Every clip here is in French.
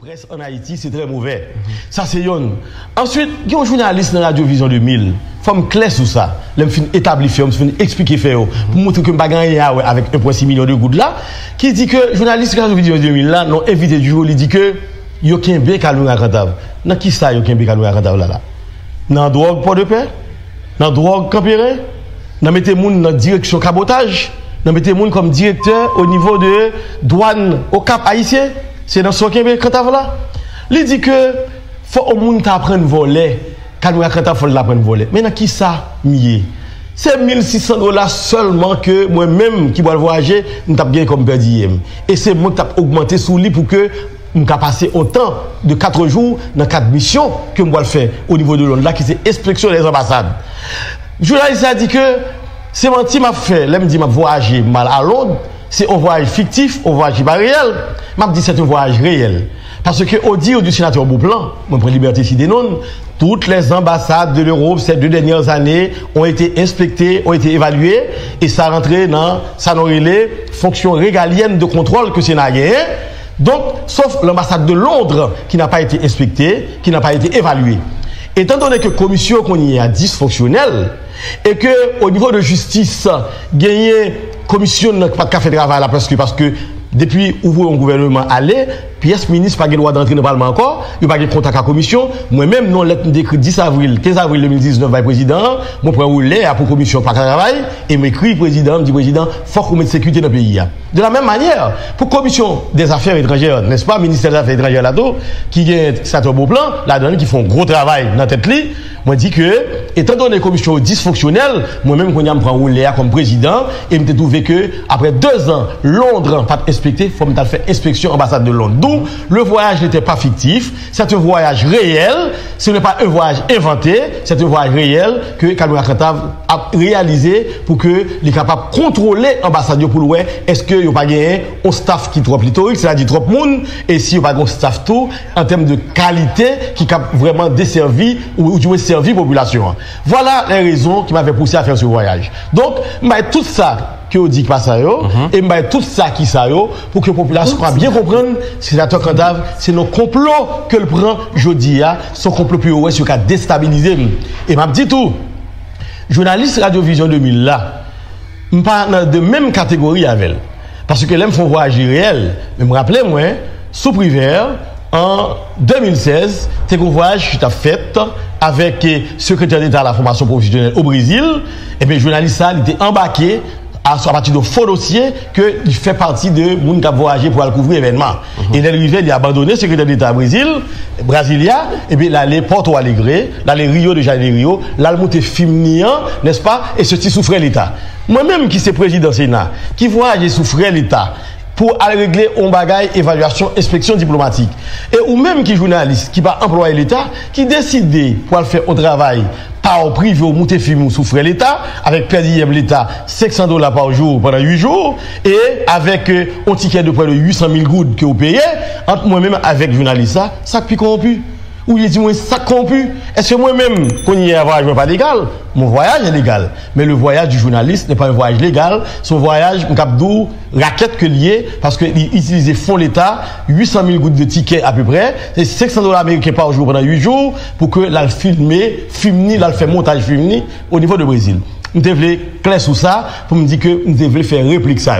presse en Haïti, c'est très mauvais. Ça, c'est yon. Ensuite, il y a un journaliste dans Radio Vision 2000. Il faut me clair sur ça. Je me établir, je me expliquer faire pour montrer que je ne pas gagner avec 1,6 million de gouttes là. Qui dit que journaliste Radio Vision 2000 là, non invité du jour, il dit que il y a un bé calou à rentable. Dans qui ça, il y a un bé calou à rentable là? Dans drogue port de paix? Dans drogue campéré? Dans mettez moun dans direction cabotage? Dans mettez moun comme directeur au niveau de douane au Cap haïtien? C'est dans ce qu'il y a là. Il dit que faut au monde apprendre à voler. Quand nous apprendre à voler. Mais dans qui ça mieux? C'est $1,600 seulement que moi-même qui vais voyager, nous avons gagné comme perdième. Et c'est moi qui ai augmenté sous lui pour que nous avons passé autant de 4 jours dans 4 missions que nous allons faire au niveau de Londres. Là, qui c'est inspection des ambassades. Le journaliste a dit que c'est menti m'a fait. Là, me dit m'a voyagé mal à Londres. C'est un voyage fictif, un voyage pas réel. Je dis c'est un voyage réel. Parce que au dire du sénateur Bouplan, mon prix Liberté Sidénon, toutes les ambassades de l'Europe ces 2 dernières années ont été inspectées, ont été évaluées, et ça rentré dans ça les fonctions régaliennes de contrôle que c'est n'a gagné. Donc, sauf l'ambassade de Londres qui n'a pas été inspectée, qui n'a pas été évaluée. Étant donné que la commission qu'on y a dysfonctionnelle, et que au niveau de justice, gagner commission n'a pas de café de travail là parce que depuis où un gouvernement allait, pièce ministre pas le droit d'entrer dans le Parlement encore, il n'y a pas de contact à la commission. Moi-même, non, lettre d'écrit 10 avril, 15 avril 2019, par le président, mon prend rouler pour la commission pas de travail, et m'écrit président, me dit président, faut qu'on mette sécurité dans le pays. De la même manière, pour la commission des affaires étrangères, n'est-ce pas, ministère des affaires étrangères là-dedans, qui est Sator Beauplan, là-dedans, qui font gros travail dans la tête li, moi dit que, étant donné la commission dysfonctionnelle, moi-même, quand je prends rouler comme président, et me trouvé que, après 2 ans, Londres pas inspecté, il faut me faire inspection ambassade de Londres. Donc, le voyage n'était pas fictif, c'est un voyage réel, ce n'est pas un voyage inventé, c'est un voyage réel que Kalouna Kantav a réalisé pour que les capables de contrôler l'ambassade pour le est-ce qu'il n'y a pas gagné un staff qui est trop rhétorique, c'est-à-dire trop de monde, et s'il n'y a pas un staff tout, en termes de qualité, qui a vraiment desservi ou du moins servi la population. Voilà les raisons qui m'avaient poussé à faire ce voyage. Donc, tout ça, que vous dites pas ça et tout ça qui ça pour que la population puisse bien comprendre sénateur Kantav c'est nos complots que le prend jeudi son complot plus haut sur qu'à déstabiliser et m'a dit tout journaliste Radio Vision 2000 là pas de même catégorie avec elle parce que l'aime font voyage réel mais me rappelez moi sous privé en 2016 c'est un voyage qui a fait avec le secrétaire d'État à la formation professionnelle au Brésil et bien journaliste ça il était embarqué à partir de faux dossiers qu'il fait partie de monde qui a voyagé pour aller couvrir l'événement. Et l'arrivée, il a abandonné le secrétaire d'État Brasilia, et puis là, les Porto Alegre, là, les Rio de Janeiro, là, le monté Fimnian, n'est-ce pas, et ceci souffrait l'État. Moi-même qui suis président Sénat, qui voyage et souffrait l'État, pour aller régler un bagage, évaluation, inspection diplomatique. Et ou même qui journaliste, qui va employer l'État, qui décide pour aller faire au travail, pas au privé, au monter film, souffrir l'État, avec perdu l'État, $500 par jour pendant 8 jours, et avec un ticket de près de 800 000 gouttes que vous payez, entre moi-même avec journaliste, ça puis corrompu. Ou il dit, moi, ça corrompu. Est-ce que moi-même, quand il y a un voyage pas légal, mon voyage est légal. Mais le voyage du journaliste n'est pas un voyage légal. Son voyage, un capdou, raquette que lié, parce qu'il utilisait fonds l'État, 800 000 gouttes de tickets à peu près, c'est $500 américains par jour pendant 8 jours, pour que la filmer, la fait montage filmé au niveau du Brésil. Nous devons clair sur ça, pour me dire que nous devons faire réplique ça.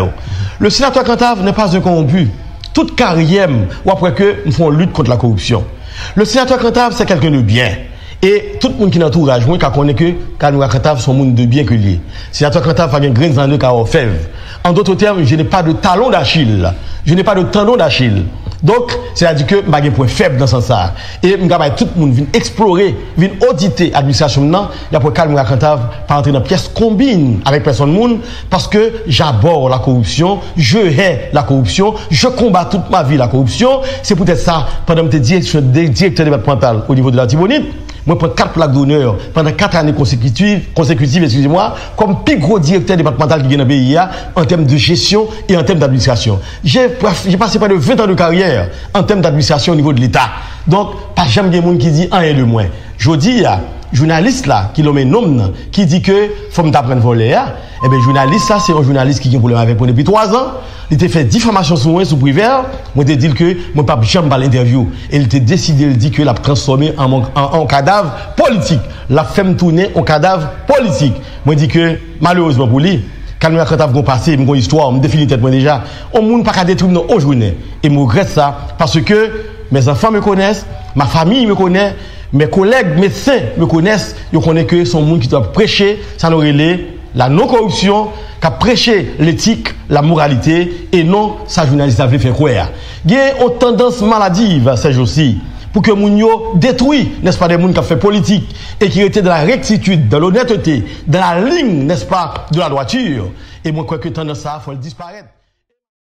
Le sénateur Kantav n'est pas un corrompu. Toute carrière, ou après que nous faisons lutte contre la corruption. Le sénateur Kantav, c'est quelqu'un de bien. Et tout le monde qui n'entourage, moi, qui connaît que Kalouna Kantav, son monde de bien que lié. Sénateur Kantav a une graine en deux fève. En d'autres termes, je n'ai pas de talon d'Achille. Je n'ai pas de tendon d'Achille. Donc, c'est-à-dire que je n'ai un point faible dans ce sens. Et tout le monde vient explorer, vient auditer l'administration maintenant. Il y a pour Kalouna Kantav, pas entrer dans pièce combine avec personne monde, parce que j'aborde la corruption, je hais la corruption, je combats toute ma vie la corruption. C'est peut-être ça, pendant que je suis directeur départemental au niveau de la Tibonite, moi, je prends 4 plaques d'honneur pendant 4 années consécutives, excusez-moi, comme plus gros directeur départemental qui vient dans le pays en termes de gestion et en termes d'administration. J'ai passé près de 20 ans de carrière en termes d'administration au niveau de l'État. Donc, pas jamais de monde qui dit un et de moins. Je dis, journaliste là, qui l'homme nomme, qui dit que faut me t'apprendre voler, eh bien, journaliste là, c'est un journaliste qui a un problème avec moi depuis 3 ans. Il a fait diffamation sur moi, sous privé. Moi, je dit que moi, pas jamais pas l'interview. Et il a décidé, il dit que l'a transformé en cadavre politique. La fait tourner en cadavre politique. Moi, je dis que, malheureusement pour lui, quand nous avons passé, une histoire, je définis tête moi déjà, on ne peut pas détruire nos journées. Et je regrette ça parce que mes enfants me connaissent, ma famille me connaît, mes collègues médecins me connaissent, ils connaissent que son monde qui doit prêcher, ça nous relève la non-corruption, qui a prêché l'éthique, la moralité, et non, sa journaliste a fait croire. Il y a une tendance maladive, ces jours-ci, pour que moun yo détruit, n'est-ce pas, des gens qui ont fait politique, et qui étaient dans la rectitude, dans l'honnêteté, dans la ligne, n'est-ce pas, de la droiture. Et moi, quoi que tendance ça, il faut le disparaître.